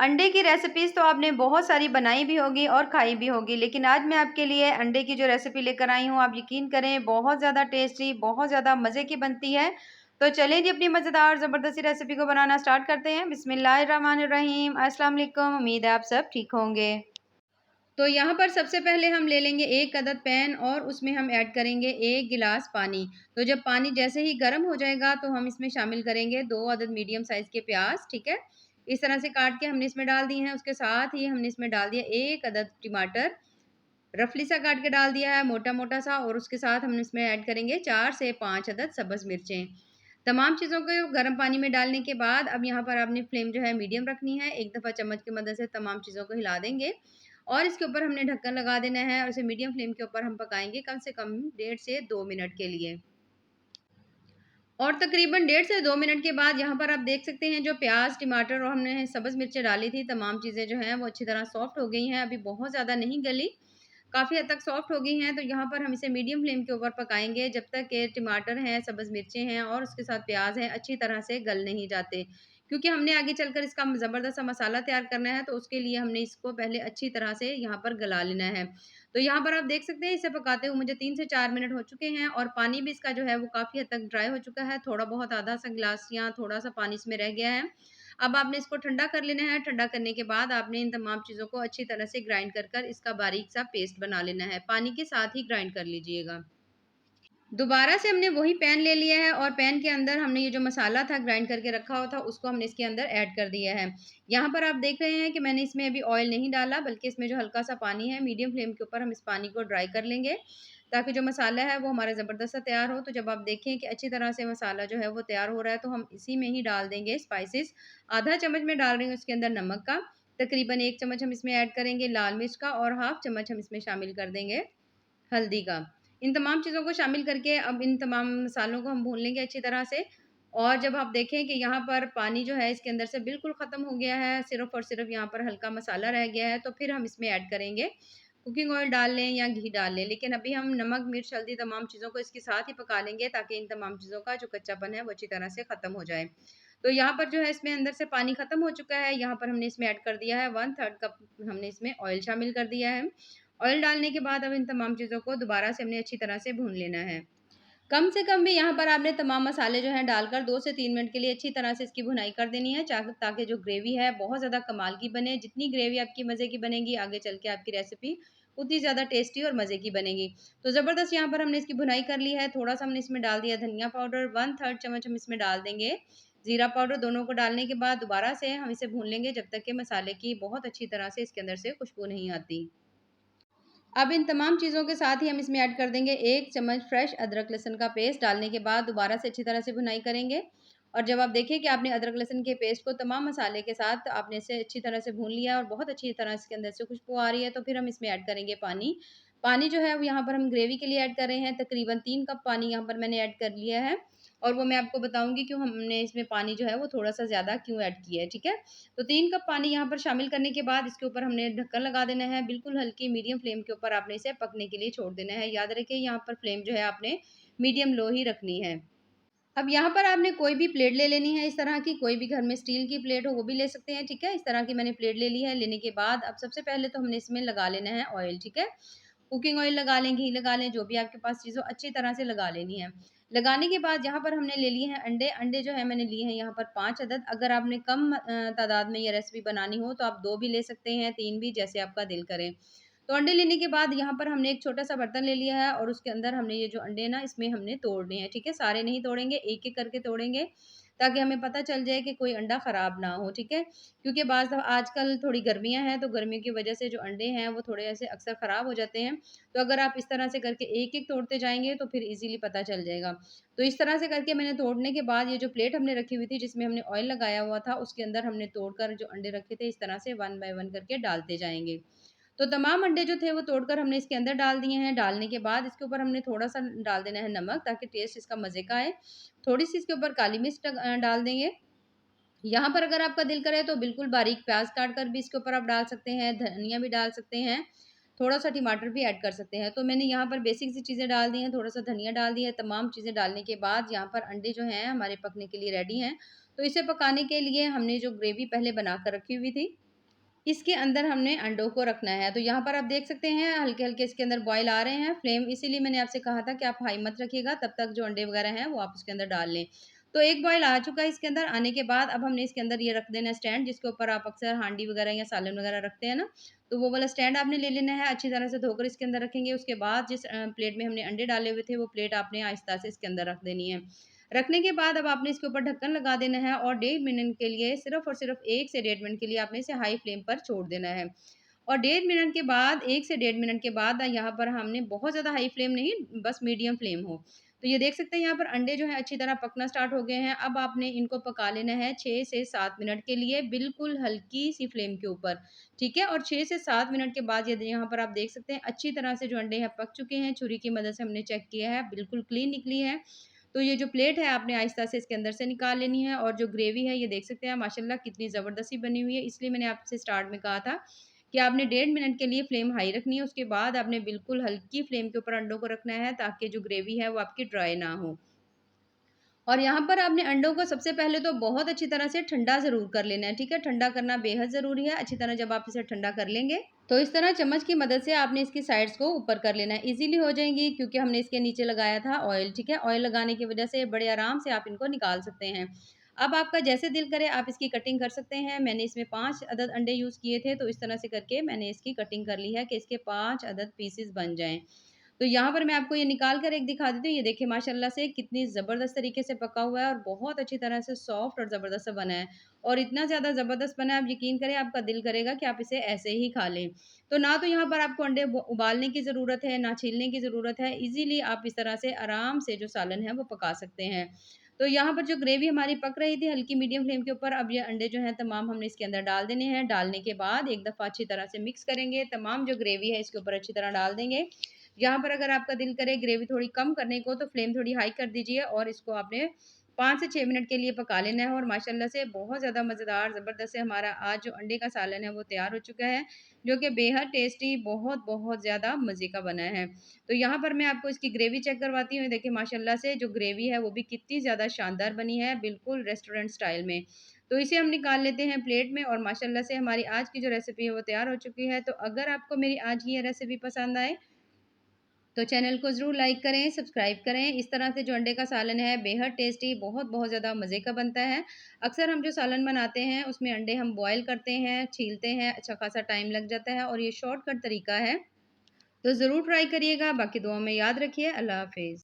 अंडे की रेसिपीज़ तो आपने बहुत सारी बनाई भी होगी और खाई भी होगी, लेकिन आज मैं आपके लिए अंडे की जो रेसिपी लेकर आई हूँ, आप यकीन करें बहुत ज़्यादा टेस्टी, बहुत ज़्यादा मज़े की बनती है। तो चलिए जी अपनी मज़ेदार ज़बरदस्ती रेसिपी को बनाना स्टार्ट करते हैं। बिस्मिल्लाहिर्रहमानिर्रहीम, अस्सलाम वालेकुम। उम्मीद है आप सब ठीक होंगे। तो यहाँ पर सबसे पहले हम ले लेंगे 1 अदद पैन और उसमें हम ऐड करेंगे 1 गिलास पानी। तो जब पानी जैसे ही गर्म हो जाएगा तो हम इसमें शामिल करेंगे 2 अदद मीडियम साइज़ के प्याज़, ठीक है? इस तरह से काट के हमने इसमें डाल दिए हैं। उसके साथ ही हमने इसमें डाल दिया 1 अदद टमाटर, रफली सा काट के डाल दिया है, मोटा-मोटा सा, और उसके साथ हम इसमें ऐड करेंगे 4 से 5 अदद सब्ज़ मिर्चें। तमाम चीज़ों को गर्म पानी में डालने के बाद अब यहाँ पर आपने फ्लेम जो है मीडियम रखनी है। एक दफ़ा चम्मच की मदद से तमाम चीज़ों को हिला देंगे और इसके ऊपर हमने ढक्कन लगा देना है और इसे मीडियम फ्लेम के ऊपर हम पकाएँगे कम से कम 1.5 से 2 मिनट के लिए। और तकरीबन 1.5 से 2 मिनट के बाद यहाँ पर आप देख सकते हैं जो प्याज़, टमाटर और हमने सब्ज़ मिर्चें डाली थी, तमाम चीज़ें जो हैं वो अच्छी तरह सॉफ्ट हो गई हैं। अभी बहुत ज़्यादा नहीं गली, काफ़ी हद तक सॉफ्ट हो गई हैं। तो यहाँ पर हम इसे मीडियम फ्लेम के ऊपर पकाएँगे जब तक कि टमाटर हैं, सब्ज़ मिर्चें हैं और उसके साथ प्याज़ हैं अच्छी तरह से गल नहीं जाते। क्योंकि हमने आगे चलकर इसका ज़बरदस्त सा मसाला तैयार करना है, तो उसके लिए हमने इसको पहले अच्छी तरह से यहाँ पर गला लेना है। तो यहाँ पर आप देख सकते हैं इसे पकाते हुए मुझे 3 से 4 मिनट हो चुके हैं और पानी भी इसका जो है वो काफ़ी हद तक ड्राई हो चुका है। थोड़ा बहुत आधा सा गिलास या थोड़ा-सा पानी इसमें रह गया है। अब आपने इसको ठंडा कर लेना है। ठंडा करने के बाद आपने इन तमाम चीज़ों को अच्छी तरह से ग्राइंड कर कर इसका बारीक-सा पेस्ट बना लेना है। पानी के साथ ही ग्राइंड कर लीजिएगा। दोबारा से हमने वही पैन ले लिया है और पैन के अंदर हमने ये जो मसाला था ग्राइंड करके रखा हुआ था उसको हमने इसके अंदर ऐड कर दिया है। यहाँ पर आप देख रहे हैं कि मैंने इसमें अभी ऑयल नहीं डाला, बल्कि इसमें जो हल्का सा पानी है मीडियम फ्लेम के ऊपर हम इस पानी को ड्राई कर लेंगे ताकि जो मसाला है वो हमारा ज़बरदस्त सा तैयार हो। तो जब आप देखें कि अच्छी तरह से मसाला जो है वो तैयार हो रहा है तो हम इसी में ही डाल देंगे स्पाइसेस। आधा चम्मच मैं डाल रही हूँ इसके अंदर नमक का, तकरीबन 1 चम्मच हम इसमें ऐड करेंगे लाल मिर्च का और हाफ चम्मच हम इसमें शामिल कर देंगे हल्दी का। इन तमाम चीज़ों को शामिल करके अब इन तमाम मसालों को हम भून लेंगे अच्छी तरह से। और जब आप देखें कि यहाँ पर पानी जो है इसके अंदर से बिल्कुल ख़त्म हो गया है, सिर्फ़ और सिर्फ़ यहाँ पर हल्का मसाला रह गया है, तो फिर हम इसमें ऐड करेंगे कुकिंग ऑयल डाल लें या घी डाल लें। लेकिन अभी हम नमक, मिर्च, हल्दी तमाम चीज़ों को इसके साथ ही पका लेंगे ताकि इन तमाम चीज़ों का जो कच्चापन है वो अच्छी तरह से ख़त्म हो जाए। तो यहाँ पर जो है इसमें अंदर से पानी ख़त्म हो चुका है। यहाँ पर हमने इसमें ऐड कर दिया है 1/3 कप हमने इसमें ऑयल शामिल कर दिया है। ऑयल डालने के बाद अब इन तमाम चीज़ों को दोबारा से हमने अच्छी तरह से भून लेना है। कम से कम भी यहाँ पर आपने तमाम मसाले जो हैं डालकर 2 से 3 मिनट के लिए अच्छी तरह से इसकी भुनाई कर देनी है ताकि जो ग्रेवी है बहुत ज़्यादा कमाल की बने। जितनी ग्रेवी आपकी मज़े की बनेगी आगे चल के आपकी रेसिपी उतनी ज़्यादा टेस्टी और मज़े की बनेगी। तो ज़बरदस्त यहाँ पर हमने इसकी भुनाई कर ली है। थोड़ा-सा हमने इसमें डाल दिया धनिया पाउडर, 1/3 चम्मच हम इसमें डाल देंगे ज़ीरा पाउडर। दोनों को डालने के बाद दोबारा से हम इसे भून लेंगे जब तक कि मसाले की बहुत अच्छी तरह से इसके अंदर से खुशबू नहीं आती। अब इन तमाम चीज़ों के साथ ही हम इसमें ऐड कर देंगे 1 चम्मच फ्रेश अदरक लहसुन का पेस्ट। डालने के बाद दोबारा से अच्छी तरह से भुनाई करेंगे और जब आप देखें कि आपने अदरक लहसुन के पेस्ट को तमाम मसाले के साथ आपने इसे अच्छी तरह से भून लिया और बहुत अच्छी तरह इसके अंदर से खुशबू आ रही है, तो फिर हम इसमें ऐड करेंगे पानी। पानी जो है वो यहाँ पर हम ग्रेवी के लिए ऐड कर रहे हैं, तकरीबन 3 कप पानी यहाँ पर मैंने ऐड कर लिया है और वो मैं आपको बताऊँगी क्यों हमने इसमें पानी जो है वो थोड़ा-सा ज़्यादा क्यों ऐड किया है, ठीक है? तो 3 कप पानी यहाँ पर शामिल करने के बाद इसके ऊपर हमने ढक्कन लगा देना है। बिल्कुल हल्की मीडियम फ्लेम के ऊपर आपने इसे पकने के लिए छोड़ देना है। याद रखिए यहाँ पर फ्लेम जो है आपने मीडियम लो ही रखनी है। अब यहाँ पर आपने कोई भी प्लेट ले लेनी है इस तरह की, कोई भी घर में स्टील की प्लेट हो वो भी ले सकते हैं, ठीक है? इस तरह की मैंने प्लेट ले ली है। लेने के बाद अब सबसे पहले तो हमने इसमें लगा लेना है ऑयल, ठीक है? कुकिंग ऑयल लगा लें, घी लगा लें, जो भी आपके पास चीज़ हो अच्छी तरह से लगा लेनी है। लगाने के बाद यहाँ पर हमने ले लिए हैं अंडे। अंडे जो है मैंने लिए हैं यहाँ पर 5 अदद। अगर आपने कम तादाद में ये रेसिपी बनानी हो तो आप 2 भी ले सकते हैं, 3 भी, जैसे आपका दिल करे। तो अंडे लेने के बाद यहाँ पर हमने एक छोटा-सा बर्तन ले लिया है और उसके अंदर हमने ये जो अंडे ना इसमें हमने तोड़ने हैं, ठीक है? सारे नहीं तोड़ेंगे, एक-एक करके तोड़ेंगे ताकि हमें पता चल जाए कि कोई अंडा ख़राब ना हो, ठीक है? क्योंकि आजकल थोड़ी गर्मियाँ हैं, तो गर्मियों की वजह से जो अंडे हैं वो थोड़े ऐसे अक्सर ख़राब हो जाते हैं। तो अगर आप इस तरह से करके एक-एक तोड़ते जाएँगे तो फिर ईज़िली पता चल जाएगा। तो इस तरह से करके मैंने तोड़ने के बाद ये जो प्लेट हमने रखी हुई थी जिसमें हमने ऑयल लगाया हुआ था, उसके अंदर हमने तोड़कर जो अंडे रखे थे इस तरह से 1 बाय 1 करके डालते जाएँगे। तो तमाम अंडे जो थे वो तोड़कर हमने इसके अंदर डाल दिए हैं। डालने के बाद इसके ऊपर हमने थोड़ा-सा डाल देना है नमक ताकि टेस्ट इसका मज़े का आए। थोड़ी-सी इसके ऊपर काली मिर्च डाल देंगे। यहाँ पर अगर आपका दिल करे तो बिल्कुल बारीक प्याज़ काट कर भी इसके ऊपर आप डाल सकते हैं, धनिया भी डाल सकते हैं, थोड़ा-सा टमाटर भी ऐड कर सकते हैं। तो मैंने यहाँ पर बेसिक सी चीज़ें डाल दी हैं, थोड़ा-सा धनिया डाल दिया है। तमाम चीज़ें डालने के बाद यहाँ पर अंडे जो हैं हमारे पकने के लिए रेडी हैं। तो इसे पकाने के लिए हमने जो ग्रेवी पहले बना कर रखी हुई थी इसके अंदर हमने अंडों को रखना है। तो यहाँ पर आप देख सकते हैं हल्के-हल्के इसके अंदर बॉयल आ रहे हैं फ्लेम, इसीलिए मैंने आपसे कहा था कि आप हाई मत रखिएगा, तब तक जो अंडे वगैरह हैं वो आप उसके अंदर डाल लें। तो एक बॉयल आ चुका है इसके अंदर, आने के बाद अब हमने इसके अंदर ये रख देना है स्टैंड, जिसके ऊपर आप अक्सर हांडी वगैरह या सालन वगैरह रखते हैं ना, तो वो वाला स्टैंड आपने ले लेना है, अच्छी तरह से धोकर इसके अंदर रखेंगे। उसके बाद जिस प्लेट में हमने अंडे डाले हुए थे, वो प्लेट आपने आहिस्ता से इसके अंदर रख देनी है। रखने के बाद अब आपने इसके ऊपर ढक्कन लगा देना है और 1.5 मिनट के लिए, सिर्फ़ और सिर्फ़ 1 से 1.5 मिनट के लिए आपने इसे हाई फ्लेम पर छोड़ देना है। और 1.5 मिनट के बाद, 1 से 1.5 मिनट के बाद यहाँ पर हमने बहुत ज़्यादा हाई फ्लेम नहीं, बस मीडियम फ्लेम हो। तो ये देख सकते हैं यहाँ पर अंडे जो हैं अच्छी तरह पकना स्टार्ट हो गए हैं। अब आपने इनको पका लेना है 6 से 7 मिनट के लिए, बिल्कुल हल्की-सी फ्लेम के ऊपर, ठीक है? और 6 से 7 मिनट के बाद ये यहाँ पर आप देख सकते हैं अच्छी तरह से जो अंडे हैं पक चुके हैं। छुरी की मदद से हमने चेक किया है, बिल्कुल क्लीन निकली है। तो ये जो प्लेट है आपने आहिस्ता से इसके अंदर से निकाल लेनी है और जो ग्रेवी है ये देख सकते हैं माशाल्लाह कितनी ज़बरदस्ती बनी हुई है। इसलिए मैंने आपसे स्टार्ट में कहा था कि आपने 1.5 मिनट के लिए फ्लेम हाई रखनी है, उसके बाद आपने बिल्कुल हल्की फ्लेम के ऊपर अंडों को रखना है ताकि जो ग्रेवी है वो आपकी ड्राई ना हो। और यहाँ पर आपने अंडों को सबसे पहले तो बहुत अच्छी तरह से ठंडा ज़रूर कर लेना है, ठीक है? ठंडा करना बेहद ज़रूरी है। अच्छी तरह जब आप इसे ठंडा कर लेंगे, तो इस तरह चम्मच की मदद से आपने इसकी साइड्स को ऊपर कर लेना है। ईज़िली हो जाएँगी क्योंकि हमने इसके नीचे लगाया था ऑयल, ठीक है? ऑयल लगाने की वजह से बड़े आराम से आप इनको निकाल सकते हैं। अब आपका जैसे दिल करे आप इसकी कटिंग कर सकते हैं। मैंने इसमें 5 अदद अंडे यूज़ किए थे, तो इस तरह से करके मैंने इसकी कटिंग कर ली है कि इसके 5 अदद पीसेज़ बन जाएँ। तो यहाँ पर मैं आपको ये निकाल कर एक दिखा देती हूँ। ये देखिए माशाल्लाह से कितनी ज़बरदस्त तरीके से पका हुआ है और बहुत अच्छी तरह से सॉफ्ट और ज़बरदस्त सा बना है। और इतना ज़्यादा ज़बरदस्त बना है, आप यकीन करें आपका दिल करेगा कि आप इसे ऐसे ही खा लें। तो ना तो यहाँ पर आपको अंडे उबालने की ज़रूरत है, ना छीलने की ज़रूरत है। ईज़िली आप इस तरह से आराम से जो सालन है वो पका सकते हैं। तो यहाँ पर जो ग्रेवी हमारी पक रही थी हल्की मीडियम फ्लेम के ऊपर, अब ये अंडे जो हैं तमाम हमने इसके अंदर डाल देने हैं। डालने के बाद एक दफ़ा अच्छी तरह से मिक्स करेंगे, तमाम जो ग्रेवी है इसके ऊपर अच्छी तरह डाल देंगे। यहाँ पर अगर आपका दिल करे ग्रेवी थोड़ी कम करने को, तो फ्लेम थोड़ी हाई कर दीजिए और इसको आपने 5 से 6 मिनट के लिए पका लेना है और माशाल्लाह से बहुत ज़्यादा मज़ेदार ज़बरदस्त से हमारा आज जो अंडे का सालन है वो तैयार हो चुका है, जो कि बेहद टेस्टी बहुत-बहुत ज़्यादा मज़े का बना है। तो यहाँ पर मैं आपको इसकी ग्रेवी चेक करवाती हूँ। देखिए माशाल्लाह से जो ग्रेवी है वो भी कितनी ज़्यादा शानदार बनी है, बिल्कुल रेस्टोरेंट स्टाइल में। तो इसे हम निकाल लेते हैं प्लेट में और माशाल्लाह से हमारी आज की जो रेसिपी है वो तैयार हो चुकी है। तो अगर आपको मेरी आज की ये रेसिपी पसंद आए तो चैनल को ज़रूर लाइक करें, सब्सक्राइब करें। इस तरह से जो अंडे का सालन है बेहद टेस्टी बहुत ज़्यादा मज़े का बनता है। अक्सर हम जो सालन बनाते हैं उसमें अंडे हम बॉयल करते हैं, छीलते हैं, अच्छा खासा टाइम लग जाता है और ये शॉर्टकट तरीका है। तो ज़रूर ट्राई करिएगा। बाकी दुआ में याद रखिए। अल्लाह हाफ़िज़।